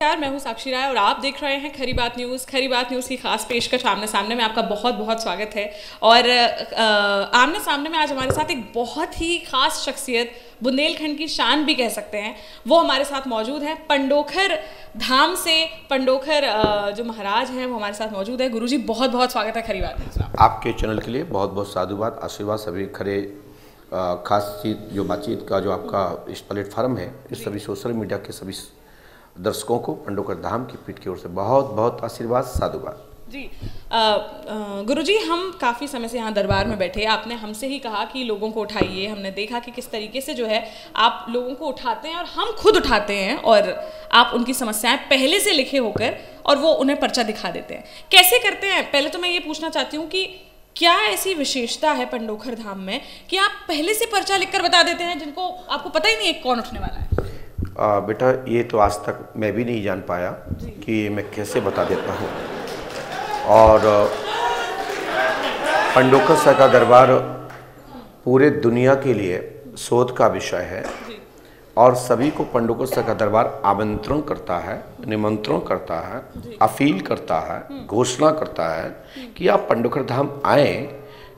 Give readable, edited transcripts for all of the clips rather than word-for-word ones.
नमस्कार, मैं हूं साक्षी राय और आप देख रहे हैं खरी बात न्यूज़। खरी बात न्यूज़ की खास पेशकश आमने सामने में आपका बहुत बहुत स्वागत है। और आमने सामने में आज हमारे साथ एक बहुत ही खास शख्सियत, बुंदेलखंड की शान भी कह सकते हैं, वो हमारे साथ मौजूद है। पंडोखर धाम से पंडोखर जो महाराज हैं वो हमारे साथ मौजूद है। गुरुजी बहुत बहुत स्वागत है खरी बात न्यूज़ में। आपके चैनल के लिए बहुत बहुत साधुवाद, आशीर्वाद। सभी खरे खास चीज जो बातचीत का जो आपका इस प्लेटफार्म है, इस सभी सोशल मीडिया के सभी दर्शकों को पंडोखर धाम की पीठ की ओर से बहुत बहुत आशीर्वाद, साधुवाद जी। गुरुजी, हम काफ़ी समय से यहाँ दरबार में बैठे, आपने हमसे ही कहा कि लोगों को उठाइए। हमने देखा कि किस तरीके से जो है आप लोगों को उठाते हैं और हम खुद उठाते हैं, और आप उनकी समस्याएं पहले से लिखे होकर और वो उन्हें पर्चा दिखा देते हैं। कैसे करते हैं? पहले तो मैं ये पूछना चाहती हूँ कि क्या ऐसी विशेषता है पंडोखर धाम में कि आप पहले से पर्चा लिखकर बता देते हैं जिनको आपको पता ही नहीं है कौन उठने वाला है? बेटा, ये तो आज तक मैं भी नहीं जान पाया कि मैं कैसे बता देता हूँ। और पंडोखर सर का दरबार पूरे दुनिया के लिए शोध का विषय है और सभी को पंडोखर सर का दरबार आमंत्रण करता है, निमंत्रण करता है, अपील करता है, घोषणा करता है कि आप पंडोखर धाम आए।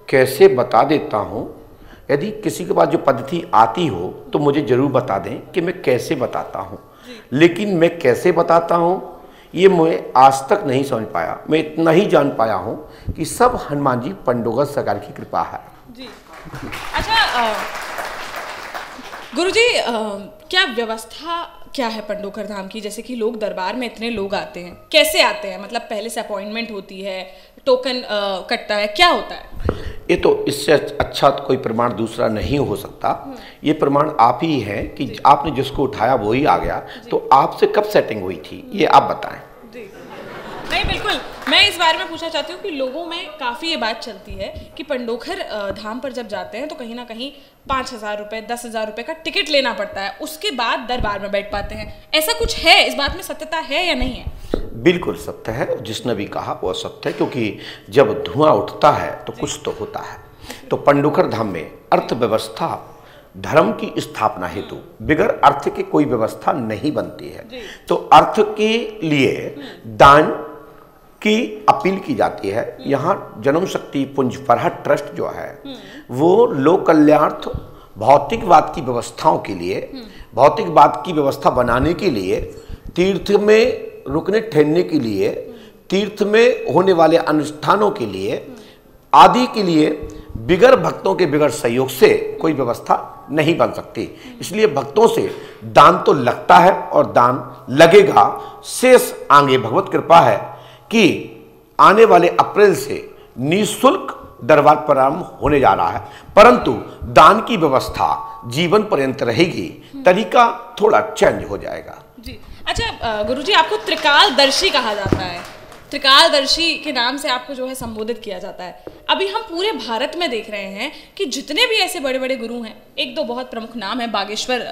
कैसे बता देता हूँ। यदि किसी के पास जो पद्धति आती हो तो मुझे जरूर बता दें कि मैं कैसे बताता हूँ, लेकिन मैं कैसे बताता हूँ ये मैं आज तक नहीं समझ पाया। मैं इतना ही जान पाया हूँ कि सब हनुमान जी पंडोखर सरकार की कृपा है जी। अच्छा गुरुजी, क्या व्यवस्था क्या है पंडोखर धाम की? जैसे कि लोग दरबार में इतने लोग आते हैं, कैसे आते हैं? मतलब पहले से अपॉइंटमेंट होती है, टोकन कटता है, क्या होता है? ये तो इससे अच्छा कोई प्रमाण दूसरा नहीं हो सकता। ये प्रमाण आप ही है कि आपने जिसको उठाया वो ही आ गया। तो आपसे कब सेटिंग हुई थी ये आप बताएं। नहीं, बिल्कुल। मैं इस बारे में पूछना चाहती हूँ कि लोगों में काफ़ी ये बात चलती है कि पंडोखर धाम पर जब जाते हैं तो कहीं ना कहीं 5,000 रुपये, 10,000 रुपये का टिकट लेना पड़ता है, उसके बाद दरबार में बैठ पाते हैं। ऐसा कुछ है? इस बात में सत्यता है या नहीं है? बिल्कुल सत्य है, जिसने भी कहा वो सत्य है, क्योंकि जब धुआं उठता है तो कुछ तो होता है। तो पंडोखर धाम में अर्थव्यवस्था, धर्म की स्थापना हेतु बिगर अर्थ के कोई व्यवस्था नहीं बनती है। तो अर्थ के लिए दान की अपील की जाती है। यहाँ जन्म शक्ति पुंज फरहट ट्रस्ट जो है वो लोक कल्याणार्थ भौतिकवाद की व्यवस्थाओं के लिए, भौतिकवाद की व्यवस्था बनाने के लिए, तीर्थ में रुकने ठहरने के लिए, तीर्थ में होने वाले अनुष्ठानों के लिए आदि के लिए बिगर भक्तों के बिगर सहयोग से कोई व्यवस्था नहीं बन सकती। इसलिए भक्तों से दान तो लगता है और दान लगेगा। शेष आगे भगवत कृपा है कि आने वाले अप्रैल से निःशुल्क दरबार प्रारंभ होने जा रहा है, परंतु दान की व्यवस्था जीवन पर्यंत रहेगी। तरीका थोड़ा चेंज हो जाएगा जी। अच्छा गुरुजी, आपको त्रिकालदर्शी कहा जाता है, त्रिकालदर्शी के नाम से आपको जो है संबोधित किया जाता है। अभी हम पूरे भारत में देख रहे हैं कि जितने भी ऐसे बड़े बड़े गुरु हैं, एक दो बहुत प्रमुख नाम है, बागेश्वर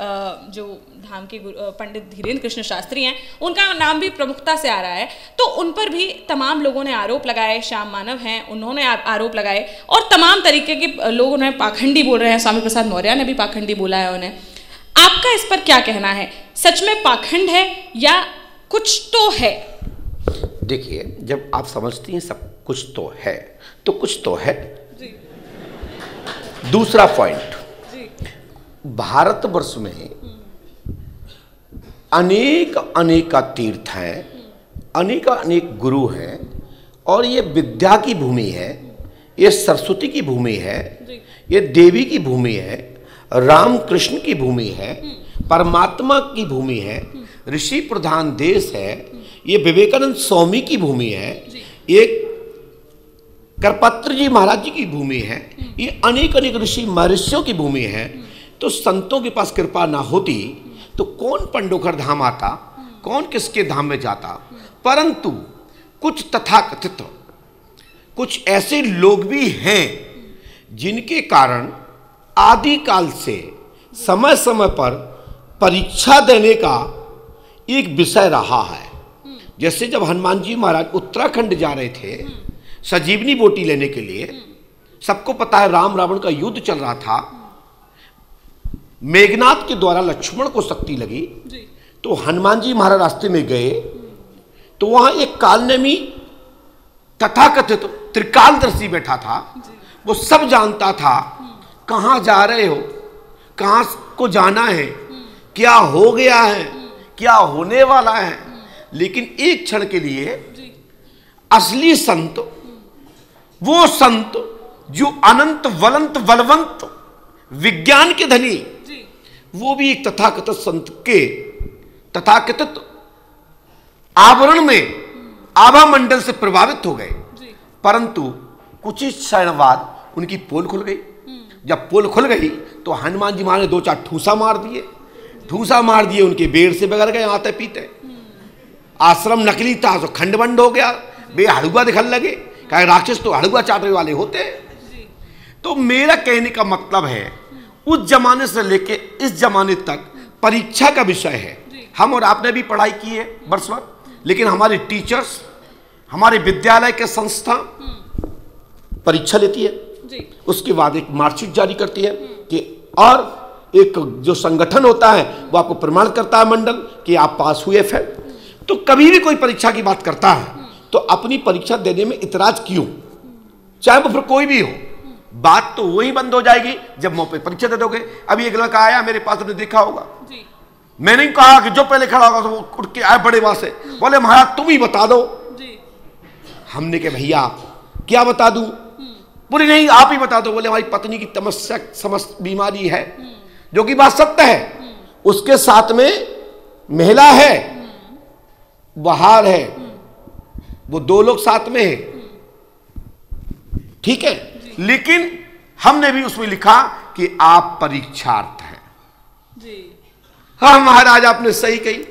जो धाम के पंडित धीरेन्द्र कृष्ण शास्त्री हैं, उनका नाम भी प्रमुखता से आ रहा है। तो उन पर भी तमाम लोगों ने आरोप लगाए। श्याम मानव हैं, उन्होंने आरोप लगाए, और तमाम तरीके के लोग उन्हें पाखंडी बोल रहे हैं। स्वामी प्रसाद मौर्य ने भी पाखंडी बोला है उन्हें। आपका इस पर क्या कहना है? सच में पाखंड है या कुछ तो है? देखिए, जब आप समझती हैं सब कुछ तो है तो कुछ तो है जी। दूसरा पॉइंट, भारतवर्ष में अनेक तीर्थ हैं, अनेक गुरु हैं, और ये विद्या की भूमि है, ये सरस्वती की भूमि है, ये देवी की भूमि है, राम कृष्ण की भूमि है, परमात्मा की भूमि है, ऋषि प्रधान देश है, ये विवेकानंद स्वामी की भूमि है, ये करपत्र जी महाराज जी की भूमि है, ये अनेक ऋषि महर्षियों की भूमि है। तो संतों के पास कृपा ना होती तो कौन पंडोखर धाम आता, कौन किसके धाम में जाता। परंतु कुछ तथाकथित कुछ ऐसे लोग भी हैं जिनके कारण आदिकाल से समय समय पर परीक्षा देने का एक विषय रहा है। जैसे जब हनुमान जी महाराज उत्तराखंड जा रहे थे संजीवनी बोटी लेने के लिए, सबको पता है राम रावण का युद्ध चल रहा था, मेघनाथ के द्वारा लक्ष्मण को शक्ति लगी, तो हनुमान जी महाराज रास्ते में गए तो वहां एक कालनेमी तथाकथित त्रिकालदर्शी बैठा था। वो सब जानता था कहाँ जा रहे हो, कहाँ को जाना है, क्या हो गया है, क्या होने वाला है। लेकिन एक क्षण के लिए असली संत, वो संत जो अनंत वलंत बलवंत विज्ञान के धनी, वो भी एक तथाकथित संत के तथाकथित आवरण में आभा मंडल से प्रभावित हो गए। परंतु कुछ ही क्षण बाद उनकी पोल खुल गई। जब पोल खुल गई तो हनुमान जी महाराज ने 2-4 ठूसा मार दिए, उनके बेड़ से बिगड़ गए आते पीते। आश्रम नकली था तो खंडबंड हो गया, बे हड़ुआ दिखने लगे, कहा राक्षस तो हड़ुआ चाटने वाले होते हैं। तो मेरा कहने का मतलब है उस जमाने से लेके इस जमाने तक परीक्षा का विषय है। हम और आपने भी पढ़ाई की है वर्ष भर, लेकिन हमारे टीचर्स, हमारे विद्यालय के संस्था परीक्षा लेती है, उसके बाद एक मार्कशीट जारी करती है कि, और एक जो संगठन होता है वो आपको प्रमाण करता है मंडल कि आप पास हुए फेल। तो कभी भी कोई परीक्षा की बात करता है तो अपनी परीक्षा देने में इतराज क्यों, चाहे वो फिर कोई भी हो। बात तो वही बंद हो जाएगी जब मुंह पे परीक्षा दे दोगे। अभी एक लड़का आया मेरे पास, आपने देखा होगा, मैंने कहा कि जो पहले खड़ा होगा तो वो उठ के आए बड़े वहां से, बोले महाराज तुम ही बता दो। हमने कहा भैया क्या बता दूं, पूरी नहीं आप ही बता दो। बोले हमारी पत्नी की तमस्या समस्त बीमारी है, जो कि बात सत्य है। उसके साथ में महिला है, बाहर है, वो 2 लोग साथ में है, ठीक है। लेकिन हमने भी उसमें लिखा कि आप परीक्षार्थ हैं। हाँ महाराज आपने सही कही,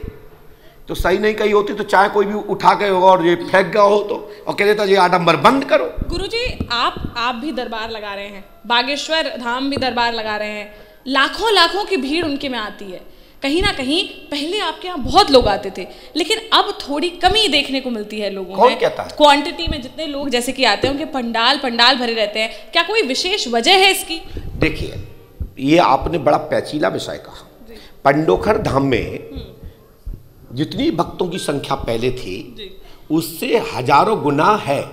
तो सही नहीं कही होती तो चाहे कोई भी उठा के और ये फेंक गया हो तो, और कह देता ये आडंबर बंद करो। गुरुजी आप भी दरबार लगा रहे हैं, बागेश्वर धाम भी दरबार लगा रहे हैं, लाखों की भीड़ उनके में आती है। कहीं ना कहीं पहले आपके यहाँ बहुत लोग आते थे, लेकिन अब थोड़ी कमी देखने को मिलती है लोगों में। कौन कहता है? क्वांटिटी में जितने लोग जैसे कि आते हैं उनके पंडाल भरे रहते हैं, क्या कोई विशेष वजह है इसकी? देखिए ये आपने बड़ा पैचीला विषय कहा। पंडोखर धाम में जितनी भक्तों की संख्या पहले थी उससे हजारों गुना है।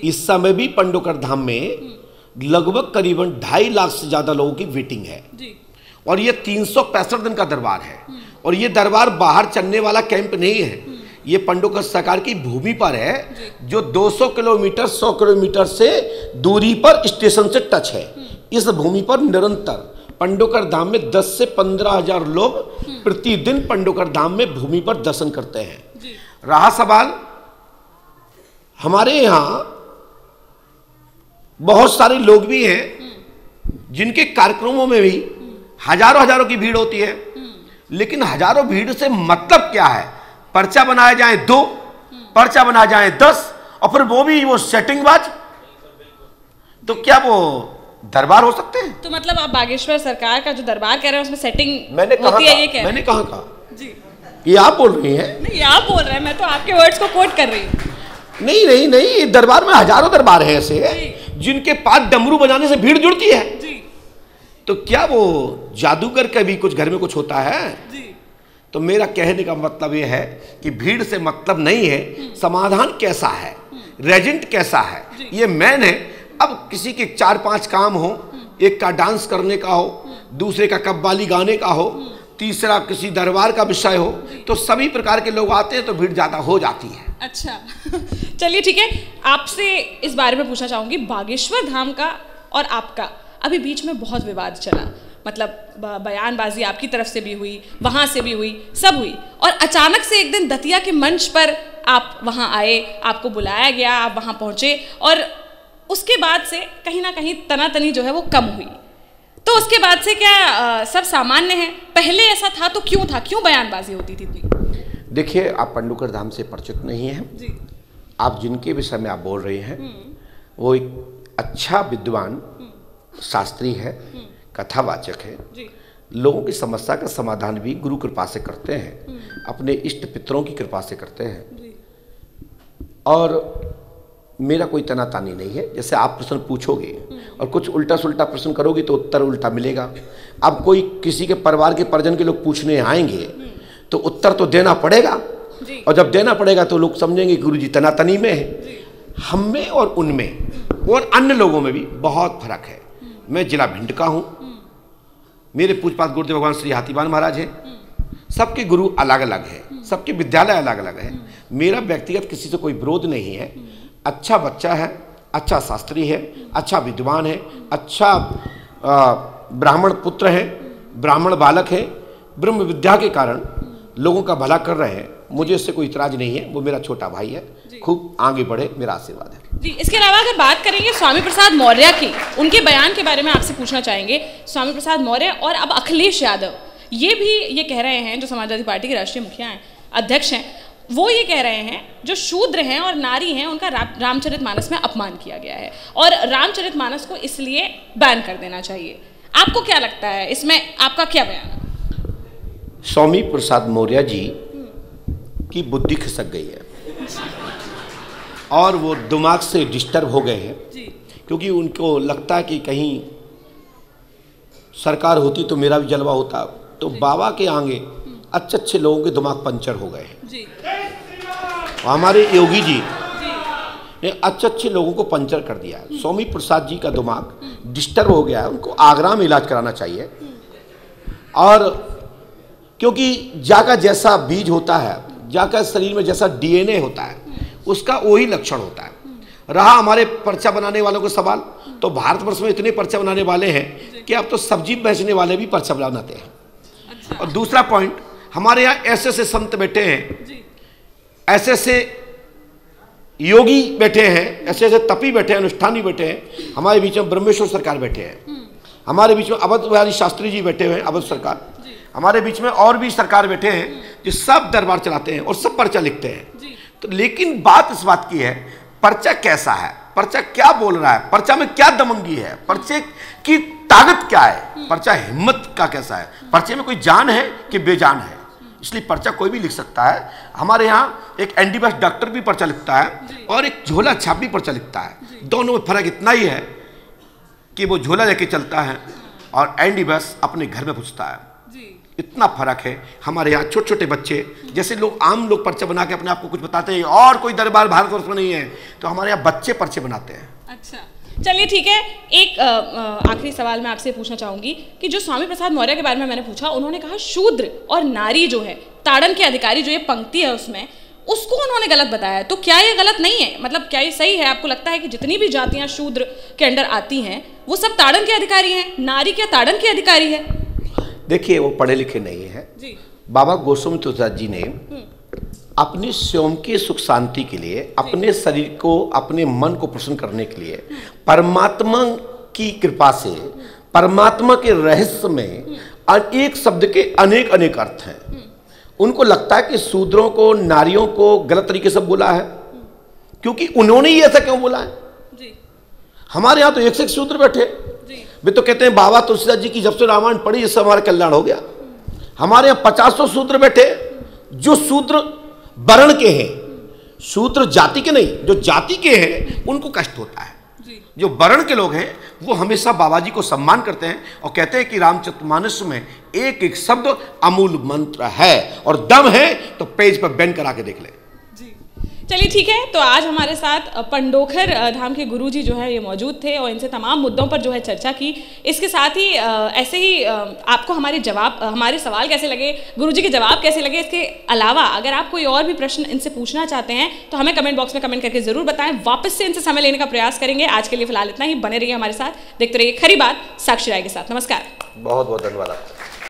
इस समय भी पंडोखर धाम में लगभग करीबन 2.5 लाख से ज्यादा लोगों की वेटिंग है। और ये 365 दिन का दरबार है। और ये दरबार बाहर चलने वाला कैंप नहीं है, ये पंडोखर सरकार की भूमि पर है, जो 200 किलोमीटर 100 किलोमीटर से दूरी पर स्टेशन से टच है। इस भूमि पर निरंतर पंडोखर धाम में 10 से 15 हजार लोग प्रतिदिन पंडोखर धाम में भूमि पर दर्शन करते हैं। रहा सवाल, हमारे यहाँ बहुत सारे लोग भी हैं जिनके कार्यक्रमों में भी हजारों की भीड़ होती है, लेकिन हजारों भीड़ से मतलब क्या है? पर्चा बनाया जाए 2, पर्चा बनाया जाए 10, और फिर वो भी वो सेटिंगबाज, तो क्या वो दरबार हो सकते हैं? तो मतलब आप बागेश्वर सरकार का जो दरबार कह रहे हैं उसमें सेटिंग मैंने होती है, ये कह? मैंने कहा जी, ये आप बोल रही हैं? नहीं आप बोल रहे हैं, मैं तो आपके वर्ड्स को कोट कर रही हूँ। नहीं, दरबार में हजारों दरबार है ऐसे जिनके पास डमरू बजाने से भीड़ जुड़ती है। तो क्या वो जादूगर का भी कुछ घर में कुछ होता है? तो मेरा कहने का मतलब ये है कि भीड़ से मतलब नहीं है, समाधान कैसा है, रेजेंट कैसा है, ये मैन है। अब किसी के 4-5 काम हो, एक का डांस करने का हो, दूसरे का कव्वाली गाने का हो, तीसरा किसी दरबार का विषय हो, तो सभी प्रकार के लोग आते हैं तो भीड़ ज्यादा हो जाती है। अच्छा चलिए ठीक है, आपसे इस बारे में पूछना चाहूंगी, बागेश्वर धाम का और आपका अभी बीच में बहुत विवाद चला, मतलब बयानबाजी आपकी तरफ से भी हुई, वहां से भी हुई, सब हुई, और अचानक से एक दिन दतिया के मंच पर आप वहां आए, आपको बुलाया गया, आप वहां पहुंचे, और उसके बाद से कहीं ना कहीं तनातनी जो है वो कम हुई। तो उसके बाद से क्या सब सामान्य है? पहले ऐसा था तो क्यों था, क्यों बयानबाजी होती थी इतनी? देखिए आप पंडोखर धाम से परिचित नहीं हैं जी। आप जिनके विषय में आप बोल रहे हैं वो एक अच्छा विद्वान शास्त्री है, कथावाचक है, लोगों की समस्या का समाधान भी गुरु कृपा से करते हैं, अपने इष्ट पितरों की कृपा से करते हैं। और मेरा कोई तनातानी नहीं है। जैसे आप प्रश्न पूछोगे और कुछ उल्टा सुल्टा प्रश्न करोगे तो उत्तर उल्टा मिलेगा। अब कोई किसी के परिवार के परिजन के लोग पूछने आएंगे तो उत्तर तो देना पड़ेगा, और जब देना पड़ेगा तो लोग समझेंगे गुरुजी तनातनी में है। हम में और उनमें और अन्य लोगों में भी बहुत फर्क है। मैं जिला भिंड का हूँ, मेरे पूजपात गुरुदेव भगवान श्री हाथीवान महाराज हैं, सबके गुरु अलग अलग हैं, सबके विद्यालय अलग अलग हैं। मेरा व्यक्तिगत किसी से कोई विरोध नहीं है। अच्छा बच्चा है, अच्छा शास्त्री है, अच्छा विद्वान है, अच्छा ब्राह्मण पुत्र है, ब्राह्मण बालक है, ब्रह्म विद्या के कारण लोगों का भला कर रहे हैं, मुझे इससे कोई इतराज नहीं है। वो मेरा छोटा भाई है, खूब आगे बढ़े, मेरा आशीर्वाद है जी। इसके अलावा अगर बात करेंगे स्वामी प्रसाद मौर्य की, उनके बयान के बारे में आपसे पूछना चाहेंगे। स्वामी प्रसाद मौर्य और अब अखिलेश यादव ये भी ये कह रहे हैं, जो समाजवादी पार्टी के राष्ट्रीय मुखिया हैं, अध्यक्ष हैं, वो ये कह रहे हैं जो शूद्र हैं और नारी हैं उनका रामचरितमानस में अपमान किया गया है और रामचरितमानस को इसलिए बैन कर देना चाहिए। आपको क्या लगता है, इसमें आपका क्या बयान है? स्वामी प्रसाद मौर्य जी की बुद्धि खिसक गई है और वो दिमाग से डिस्टर्ब हो गए हैं, क्योंकि उनको लगता है कि कहीं सरकार होती तो मेरा भी जलवा होता। तो बाबा के आगे अच्छे अच्छे लोगों के दिमाग पंचर हो गए हैं। हमारे योगी जी ने अच्छे अच्छे लोगों को पंचर कर दिया है। स्वामी प्रसाद जी का दिमाग डिस्टर्ब हो गया है, उनको आगरा में इलाज कराना चाहिए। और क्योंकि जाका जैसा बीज होता है, जाका शरीर में जैसा डीएनए होता है, उसका वही लक्षण होता है। रहा हमारे पर्चा बनाने वालों का सवाल, तो भारतवर्ष में इतने पर्चा बनाने वाले हैं कि अब तो सब्जी बेचने वाले भी पर्चा बनाते हैं। अच्छा। और दूसरा पॉइंट, हमारे यहाँ ऐसे ऐसे संत बैठे हैं, ऐसे ऐसे योगी बैठे हैं, ऐसे ऐसे तपी बैठे हैं, अनुष्ठानी बैठे हैं। हमारे बीच में ब्रह्मेश्वर सरकार बैठे हैं, हमारे बीच में अवध बिहारी शास्त्री जी बैठे हुए हैं, अवध सरकार, हमारे बीच में और भी सरकार बैठे हैं जो सब दरबार चलाते हैं और सब पर्चा लिखते हैं। तो लेकिन बात इस बात की है, पर्चा कैसा है, पर्चा क्या बोल रहा है, पर्चा में क्या दमंगी है, पर्चे की ताकत क्या है, पर्चा हिम्मत का कैसा है, पर्चे में कोई जान है कि बेजान है। इसलिए पर्चा कोई भी लिख सकता है। हमारे यहाँ एक एनडीबीएस डॉक्टर भी पर्चा लिखता है और एक झोला छाप भी पर्चा लिखता है। दोनों में फर्क इतना ही है कि वो झोला लेके चलता है और एनडीबीएस अपने घर में पूछता है। इतना फर्क है। हमारे यहाँ छोटे छोटे बच्चे, जैसे लोग आम लोग पर्चे बना के अपने आप को कुछ बताते हैं और कोई दरबार भारतवर्ष में नहीं है, तो हमारे यहाँ बच्चे पर्चे बनाते हैं। अच्छा, चलिए ठीक है। एक आखिरी सवाल मैं आपसे पूछना चाहूंगी कि जो स्वामी प्रसाद मौर्य के बारे में मैंने पूछा, उन्होंने कहा शूद्र और नारी जो है, ताड़न के अधिकारी, जो ये पंक्ति है उसमें, उसको उन्होंने गलत बताया। तो क्या ये गलत नहीं है? मतलब क्या ये सही है? आपको लगता है कि जितनी भी जातियां शूद्र के अंडर आती हैं वो सब ताड़न के अधिकारी हैं? नारी क्या ताड़न के अधिकारी है? देखिए, वो पढ़े लिखे नहीं है। बाबा गोस्वामी तुलसीदास जी ने अपने स्वयं के सुख शांति के लिए, अपने शरीर को, अपने मन को प्रसन्न करने के लिए, परमात्मा की कृपा से, परमात्मा के रहस्य में एक शब्द के अनेक अनेक अर्थ हैं। उनको लगता है कि शूद्रों को, नारियों को गलत तरीके से बोला है, क्योंकि उन्होंने ही ऐसा क्यों बोला है। हमारे यहाँ तो एक से एक शूद्र बैठे, वे तो कहते हैं बाबा तुलसीदास जी की जब से रामायण पढ़ी इससे हमारा कल्याण हो गया। हमारे यहाँ 50 शूद्र बैठे जो शूद्र वर्ण के हैं, शूद्र जाति के नहीं, जो जाति के हैं उनको कष्ट होता है। जो वर्ण के लोग हैं वो हमेशा बाबा जी को सम्मान करते हैं और कहते हैं कि रामचरितमानस में एक एक शब्द अमूल मंत्र है और दम है तो पेज पर बैन करा के देख ले। चलिए ठीक है। तो आज हमारे साथ पंडोखर धाम के गुरुजी जो है ये मौजूद थे और इनसे तमाम मुद्दों पर जो है चर्चा की। इसके साथ ही ऐसे ही आपको हमारे सवाल कैसे लगे, गुरुजी के जवाब कैसे लगे, इसके अलावा अगर आप कोई और भी प्रश्न इनसे पूछना चाहते हैं तो हमें कमेंट बॉक्स में कमेंट करके जरूर बताएं। वापस से इनसे समय लेने का प्रयास करेंगे। आज के लिए फिलहाल इतना ही। बने रहिए हमारे साथ, देखते रहिए खरी बात साक्षी राय के साथ। नमस्कार, बहुत बहुत धन्यवाद।